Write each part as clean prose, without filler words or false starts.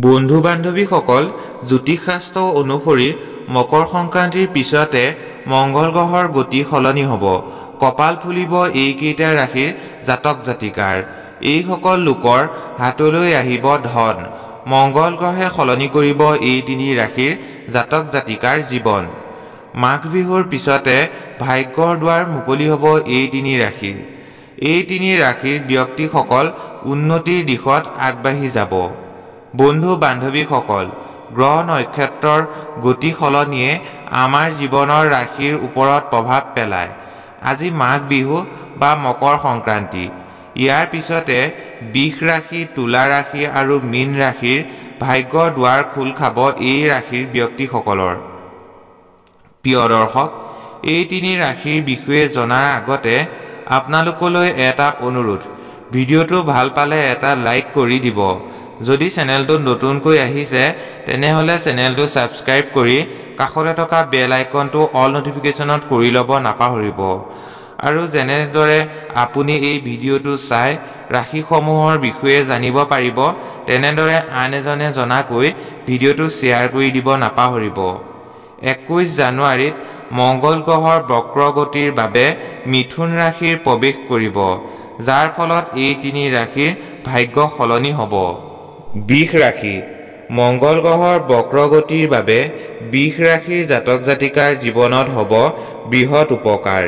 বন্ধু বান্ধৱীসকল জ্যোতিষশাস্ত্ৰ অনুসৰি মকৰ সংক্ৰান্তিৰ পিছতে মংগল গ্ৰহৰ গতি সলনি হ'ব। কপাল ফুলিব এইকেইটা ৰাশিৰ জাতক জাতিকাৰ। এইসকল লোকৰ হাতলৈ আহিব ধন। মংগল গ্ৰহে সলনি কৰিব এই তিনি ৰাশিৰ জাতক জাতিকাৰ জীৱন। মাঘ বিহুৰ পিছতে ভাগ্যৰ দুৱাৰ মুকলি হ'ব এই তিনি ৰাশিৰ। এই তিনি ৰাশিৰ ব্যক্তিসকল উন্নতিৰ দিশত আগবাঢ়ি যাব। বন্ধু বান্ধৱীসকল, গ্ৰহ নক্ষত্ৰৰ গতি সলনিয়ে আমাৰ জীৱনৰ ৰাশিৰ ওপৰত প্ৰভাৱ পেলায়। আজি মাঘ বিহু বা মকৰ সংক্ৰান্তি। ইয়াৰ পিছতে বৃষ ৰাশি, তুলা ৰাশি আৰু মীন ৰাশিৰ ভাগ্যৰ দুৱাৰ খোল খাব এই ৰাশিৰ ব্যক্তিসকলৰ। প্ৰিয় দৰ্শক, এই তিনি ৰাশিৰ বিষয়ে জনাৰ আগতে আপোনালোকলৈ এটা অনুৰোধ। ভিডিঅ'টো ভাল পালে এটা লাইক কৰি দিব। যদি চেনেলটো নতুনকৈ আহিছে তেনেহলে চেনেলটো ছাবস্ক্ৰাইব কৰি কাষতে থকা বেল আইকনটো অল নটিফিকেশ্যনত কৰি ল'ব নাপাহৰিব। আৰু যেনেদৰে আপুনি এই ভিডিঅ'টো চাই ৰাশিসমূহৰ বিষয়ে জানিব পাৰিব, তেনেদৰে আন এজনে জনাকৈ ভিডিঅ'টো শ্বেয়াৰ কৰি দিব নাপাহৰিব। 21 জানুৱাৰীত মংগল গ্ৰহৰ বক্ৰগতিৰ বাবে মিথুন ৰাশিৰ প্ৰৱেশ কৰিব, যাৰ ফলত এই তিনি ৰাশিৰ ভাগ্য সলনি হ'ব। বৃষ ৰাশি। মংগল গ্ৰহৰ বক্ৰগতিৰ বাবে বৃষ ৰাশিৰ জাতক জাতিকাৰ জীৱনত হ'ব বৃহৎ উপকাৰ।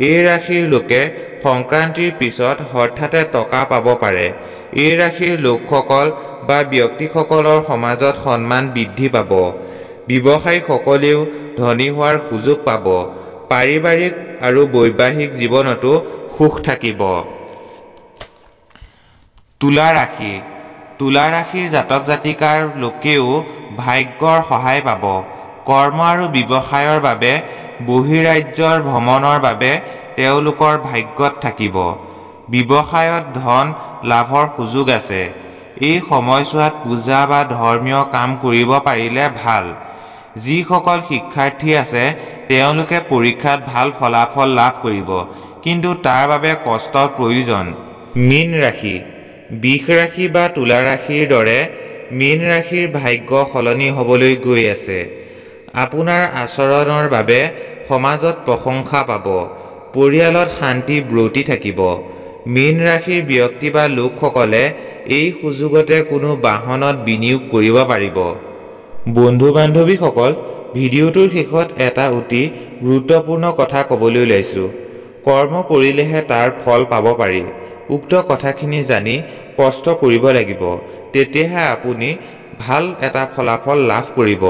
এই ৰাশিৰ লোকে সংক্ৰান্তিৰ পিছত হঠাতে টকা পাব পাৰে। এই ৰাশিৰ লোকসকল বা ব্যক্তিসকলৰ সমাজত সন্মান বৃদ্ধি পাব। ব্যৱসায়ীসকলেও ধনী হোৱাৰ সুযোগ পাব। পাৰিবাৰিক আৰু বৈবাহিক জীৱনতো সুখ থাকিব। তুলা ৰাশি। তুলা ৰাশিৰ জাতক জাতিকাৰ লোকেও ভাগ্যৰ সহায় পাব। কৰ্ম আৰু ব্যৱসায়ৰ বাবে বহিৰাজ্যৰ ভ্ৰমণৰ বাবে তেওঁলোকৰ ভাগ্যত থাকিব। ব্যৱসায়ত ধন লাভৰ সুযোগ আছে। এই সময়ছোৱাত পূজা বা ধৰ্মীয় কাম কৰিব পাৰিলে ভাল। যিসকল শিক্ষাৰ্থী আছে তেওঁলোকে পৰীক্ষাত ভাল ফলাফল লাভ কৰিব, কিন্তু তাৰ বাবে কষ্টৰ প্ৰয়োজন। মীন ৰাশি। বৃষ ৰাশি বা তুলা ৰাশিৰ দৰে মীন ৰাশিৰ ভাগ্য সলনি হ'বলৈ গৈ আছে। আপোনাৰ আচৰণৰ বাবে সমাজত প্ৰশংসা পাব। পৰিয়ালত শান্তি ব্ৰতি থাকিব। মীন ৰাশিৰ ব্যক্তি বা লোকসকলে এই সুযোগতে কোনো বাহনত বিনিয়োগ কৰিব পাৰিব। বন্ধু বান্ধৱীসকল, ভিডিঅ'টোৰ শেষত এটা অতি গুৰুত্বপূৰ্ণ কথা ক'বলৈ ওলাইছোঁ। কৰ্ম কৰিলেহে তাৰ ফল পাব পাৰি। উক্ত কথাখিনি জানি কষ্ট কৰিব লাগিব, তেতিয়াহে আপুনি ভাল এটা ফলাফল লাভ কৰিব।